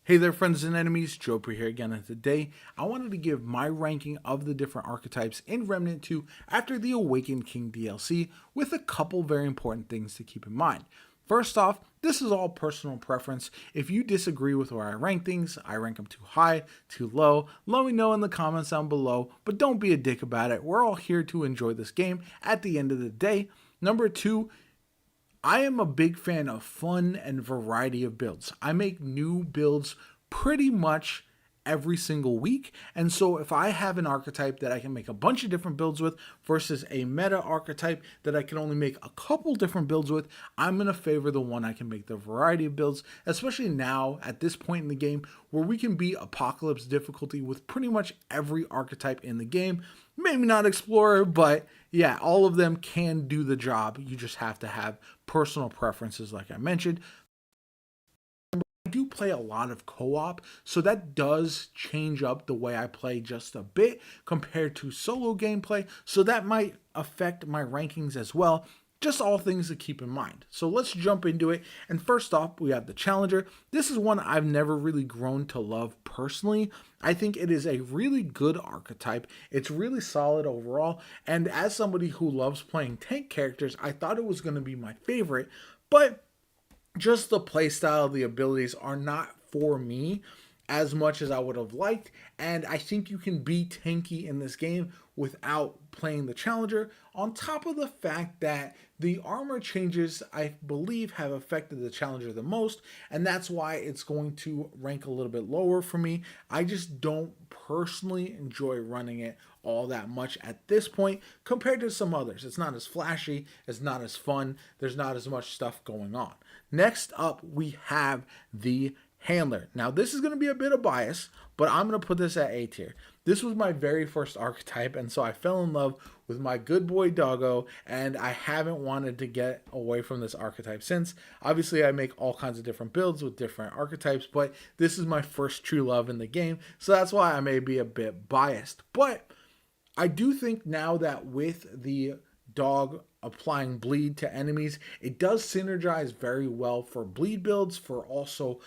Hey there, friends and enemies. JoPaWrites here again, and today I wanted to give my ranking of the different archetypes in Remnant 2 after the Awakened King DLC with a couple very important things to keep in mind. First off, this is all personal preference. If you disagree with where I rank things, I rank them too high, too low, let me know in the comments down below, but don't be a dick about it. We're all here to enjoy this game at the end of the day. Number two, I am a big fan of fun and variety of builds. I make new builds pretty much every single week. And so if I have an archetype that I can make a bunch of different builds with versus a meta archetype that I can only make a couple different builds with, I'm going to favor the one I can make the variety of builds, especially now at this point in the game where we can beat Apocalypse difficulty with pretty much every archetype in the game. Maybe not Explorer, but yeah, all of them can do the job. You just have to have personal preferences like I mentioned. I do play a lot of co-op, so that does change up the way I play just a bit compared to solo gameplay, so that might affect my rankings as well. Just all things to keep in mind. So let's jump into it. And first off, we have the Challenger. This is one I've never really grown to love personally. I think it is a really good archetype. It's really solid overall. And as somebody who loves playing tank characters, I thought it was going to be my favorite. But just the playstyle, the abilities are not for me as much as I would have liked, and I think you can be tanky in this game without playing the Challenger, on top of the fact that the armor changes, I believe, have affected the Challenger the most, and that's why it's going to rank a little bit lower for me. I just don't personally enjoy running it all that much at this point compared to some others. It's not as flashy, it's not as fun, there's not as much stuff going on. Next up, we have the Handler. Now, this is going to be a bit of bias, but I'm going to put this at A tier. This was my very first archetype, and so I fell in love with my good boy doggo, and I haven't wanted to get away from this archetype since. Obviously, I make all kinds of different builds with different archetypes, but this is my first true love in the game, so that's why I may be a bit biased. But I do think now that with the dog applying bleed to enemies, it does synergize very well for bleed builds, for also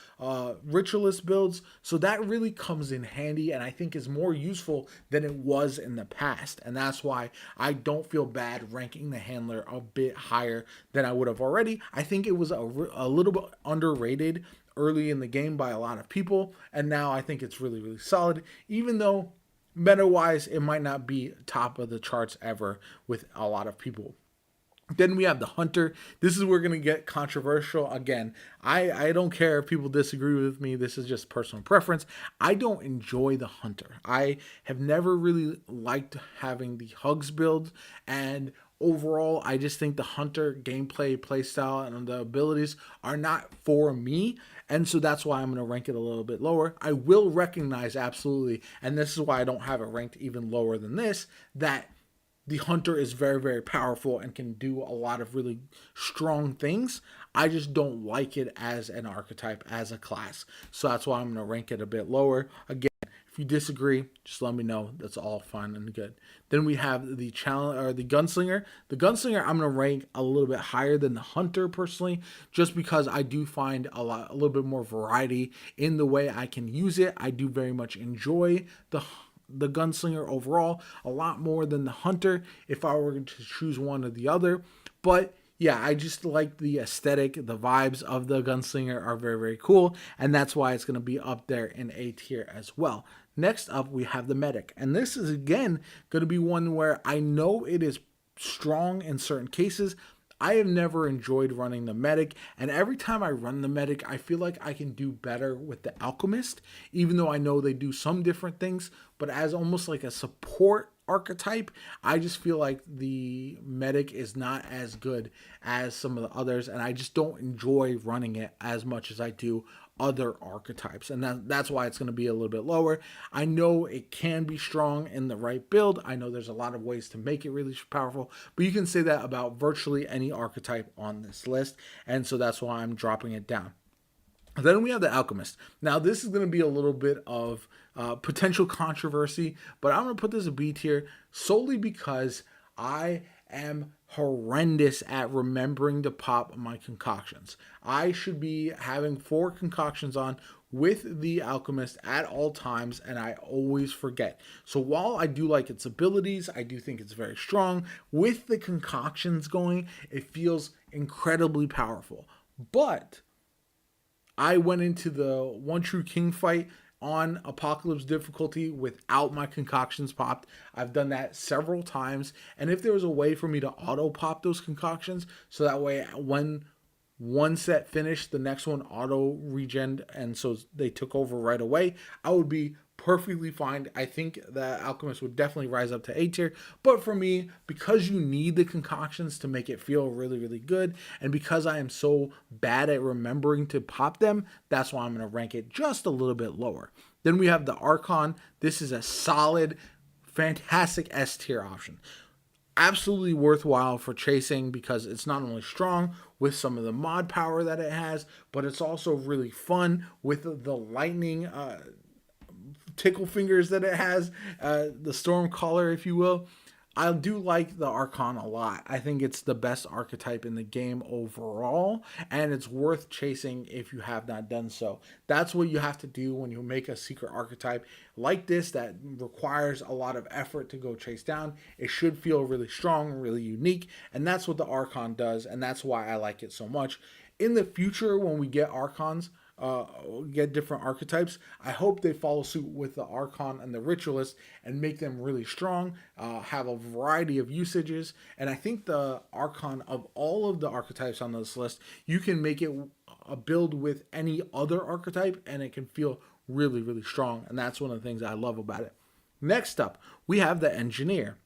ritualist builds, so that really comes in handy and I think is more useful than it was in the past, and that's why I don't feel bad ranking the Handler a bit higher than I would have already. I think it was a little bit underrated early in the game by a lot of people, and now I think it's really, really solid, even though meta-wise, it might not be top of the charts ever with a lot of people. Then we have the Hunter. This is where we're going to get controversial. Again, I don't care if people disagree with me. This is just personal preference. I don't enjoy the Hunter. I have never really liked having the Hugs build, and overall, I just think the Hunter gameplay, playstyle, and the abilities are not for me. And so that's why I'm going to rank it a little bit lower. I will recognize absolutely, and this is why I don't have it ranked even lower than this, that the Hunter is very, very powerful and can do a lot of really strong things. I just don't like it as an archetype, as a class. So that's why I'm going to rank it a bit lower. Again, if you disagree, just let me know. That's all fine and good. Then we have the the Gunslinger. The Gunslinger I'm going to rank a little bit higher than the Hunter personally, just because I do find a little bit more variety in the way I can use it. I do very much enjoy the Gunslinger overall a lot more than the Hunter if I were to choose one or the other. But yeah, I just like the aesthetic, the vibes of the Gunslinger are very, very cool, and that's why it's going to be up there in A tier as well. Next up, we have the Medic, and this is again going to be one where I know it is strong in certain cases. I have never enjoyed running the Medic, and every time I run the Medic, I feel like I can do better with the Alchemist, even though I know they do some different things, but as almost like a support archetype, I just feel like the Medic is not as good as some of the others, and I just don't enjoy running it as much as I do other archetypes, and that's why it's going to be a little bit lower. I know it can be strong in the right build. I know there's a lot of ways to make it really powerful, but you can say that about virtually any archetype on this list, and so that's why I'm dropping it down. Then we have the Alchemist. Now, this is going to be a little bit of potential controversy, but I'm going to put this a B tier solely because I am horrendous at remembering to pop my concoctions. I should be having 4 concoctions on with the Alchemist at all times, and I always forget. So while I do like its abilities, I do think it's very strong. With the concoctions going, it feels incredibly powerful. But I went into the One True King fight on Apocalypse difficulty without my concoctions popped. I've done that several times. And if there was a way for me to auto pop those concoctions, so that way when one set finished, the next one auto regen, and so they took over right away, I would be perfectly fine. I think that Alchemist would definitely rise up to A tier. But for me, because you need the concoctions to make it feel really, really good, and because I am so bad at remembering to pop them, that's why I'm going to rank it just a little bit lower. Then we have the Archon. This is a solid, fantastic S tier option. Absolutely worthwhile for chasing because it's not only strong with some of the mod power that it has, but it's also really fun with the lightning tickle fingers that it has, the storm collar, if you will. I do like the Archon a lot. I think it's the best archetype in the game overall, and it's worth chasing if you have not done so. That's what you have to do when you make a secret archetype like this that requires a lot of effort to go chase down. It should feel really strong, really unique, and that's what the Archon does, and that's why I like it so much. In the future, when we get Archons, get different archetypes, I hope they follow suit with the Archon and the Ritualist and make them really strong, have a variety of usages. And I think the Archon, of all of the archetypes on this list, you can make it a build with any other archetype and it can feel really, really strong. And that's one of the things I love about it. Next up, we have the Engineer.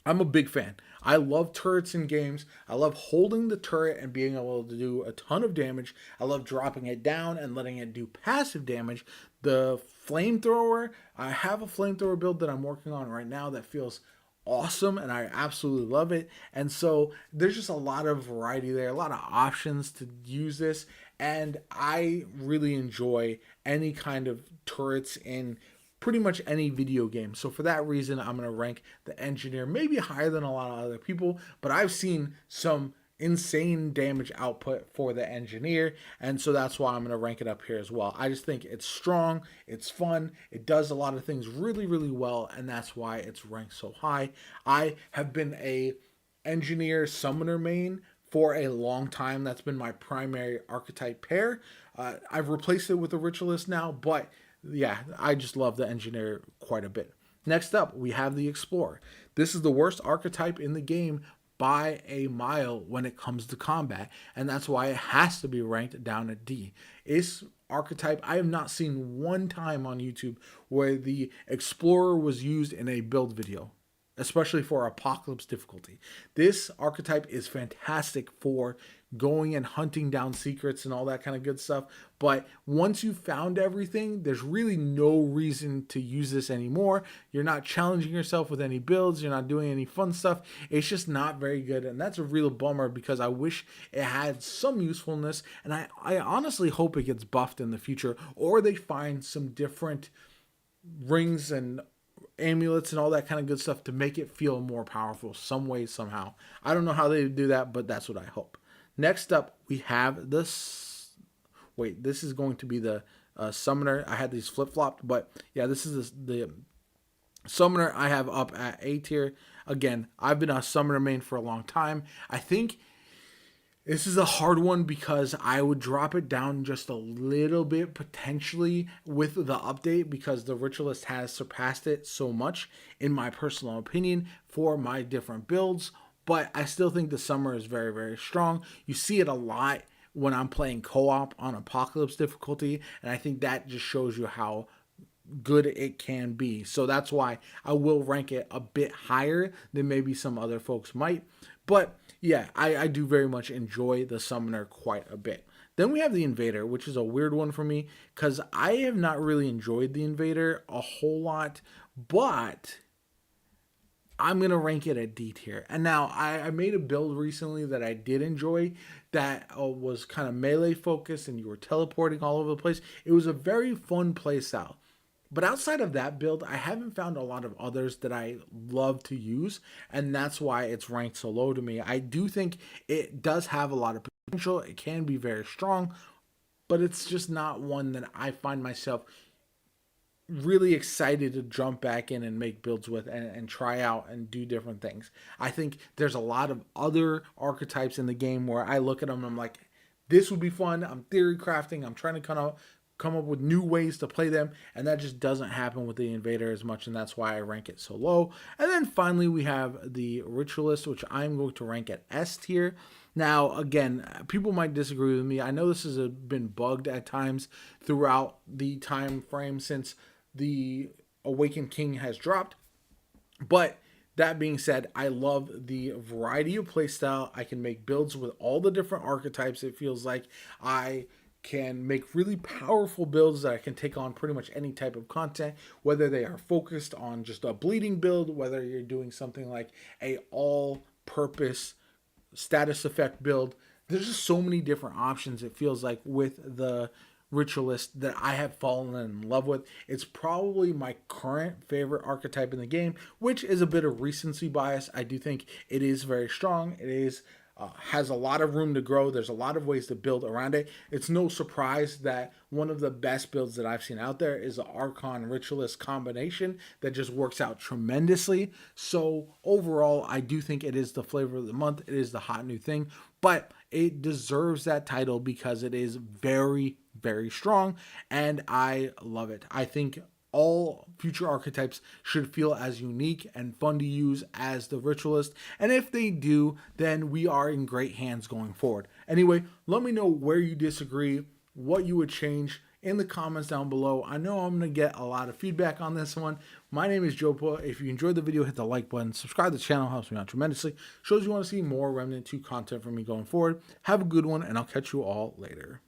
I'm a big fan. I love turrets in games. I love holding the turret and being able to do a ton of damage. I love dropping it down and letting it do passive damage. The flamethrower, I have a flamethrower build that I'm working on right now that feels awesome and I absolutely love it. And so there's just a lot of variety there, a lot of options to use this. And I really enjoy any kind of turrets in pretty much any video game. So for that reason, I'm going to rank the Engineer maybe higher than a lot of other people, but I've seen some insane damage output for the Engineer, and so that's why I'm going to rank it up here as well. I just think it's strong, it's fun, it does a lot of things really, really well, and that's why it's ranked so high. I have been a Engineer Summoner main for a long time. That's been my primary archetype pair. I've replaced it with a Ritualist now, but yeah, I just love the Engineer quite a bit. Next up, we have the Explorer. This is the worst archetype in the game by a mile when it comes to combat, and that's why it has to be ranked down at D. This archetype, I have not seen one time on YouTube where the Explorer was used in a build video, especially for Apocalypse difficulty. This archetype is fantastic for going and hunting down secrets and all that kind of good stuff. But once you've found everything, there's really no reason to use this anymore. You're not challenging yourself with any builds. You're not doing any fun stuff. It's just not very good. And that's a real bummer because I wish it had some usefulness. And I honestly hope it gets buffed in the future, or they find some different rings and amulets and all that kind of good stuff to make it feel more powerful some way, somehow. I don't know how they do that, but that's what I hope. Next up, we have this. Wait, this is going to be the Summoner. I had these flip-flopped, but yeah, this is the Summoner I have up at A tier. Again, I've been a Summoner main for a long time. I think this is a hard one because I would drop it down just a little bit potentially with the update because the Ritualist has surpassed it so much, in my personal opinion, for my different builds. But I still think the Summoner is very, very strong. You see it a lot when I'm playing co-op on Apocalypse difficulty, and I think that just shows you how good it can be. So that's why I will rank it a bit higher than maybe some other folks might. But yeah, I do very much enjoy the Summoner quite a bit. Then we have the Invader, which is a weird one for me because I have not really enjoyed the Invader a whole lot, but I'm going to rank it at D tier. And now I made a build recently that I did enjoy that was kind of melee focused and you were teleporting all over the place. It was a very fun play style. But outside of that build, I haven't found a lot of others that I love to use, and that's why it's ranked so low to me. I do think it does have a lot of potential. It can be very strong, but it's just not one that I find myself really excited to jump back in and make builds with and try out and do different things. I think there's a lot of other archetypes in the game where I look at them and I'm like, this would be fun. I'm theory crafting. I'm trying to come up with new ways to play them, and that just doesn't happen with the Invader as much, and that's why I rank it so low. And then finally we have the Ritualist, which I'm going to rank at S tier. Now, again, people might disagree with me. I know this has been bugged at times throughout the time frame since the Awakened King has dropped, but that being said, I love the variety of playstyle. I can make builds with all the different archetypes. It feels like I can make really powerful builds that I can take on pretty much any type of content, whether they are focused on just a bleeding build, whether you're doing something like a all-purpose status effect build. There's just so many different options, it feels like, with the Ritualist that I have fallen in love with. It's probably my current favorite archetype in the game, which is a bit of recency bias. I do think it is very strong. It is has a lot of room to grow. There's a lot of ways to build around it. It's no surprise that one of the best builds that I've seen out there is the Archon Ritualist combination that just works out tremendously. So overall, I do think it is the flavor of the month. It is the hot new thing, but it deserves that title because it is very, very strong, and I love it. I think all future archetypes should feel as unique and fun to use as the Ritualist, and if they do, then we are in great hands going forward. Anyway, let me know where you disagree, what you would change in the comments down below. I know I'm going to get a lot of feedback on this one. My name is JoPa. If you enjoyed the video, hit the like button. Subscribe to the channel, helps me out tremendously. Shows you want to see more Remnant 2 content from me going forward. Have a good one, and I'll catch you all later.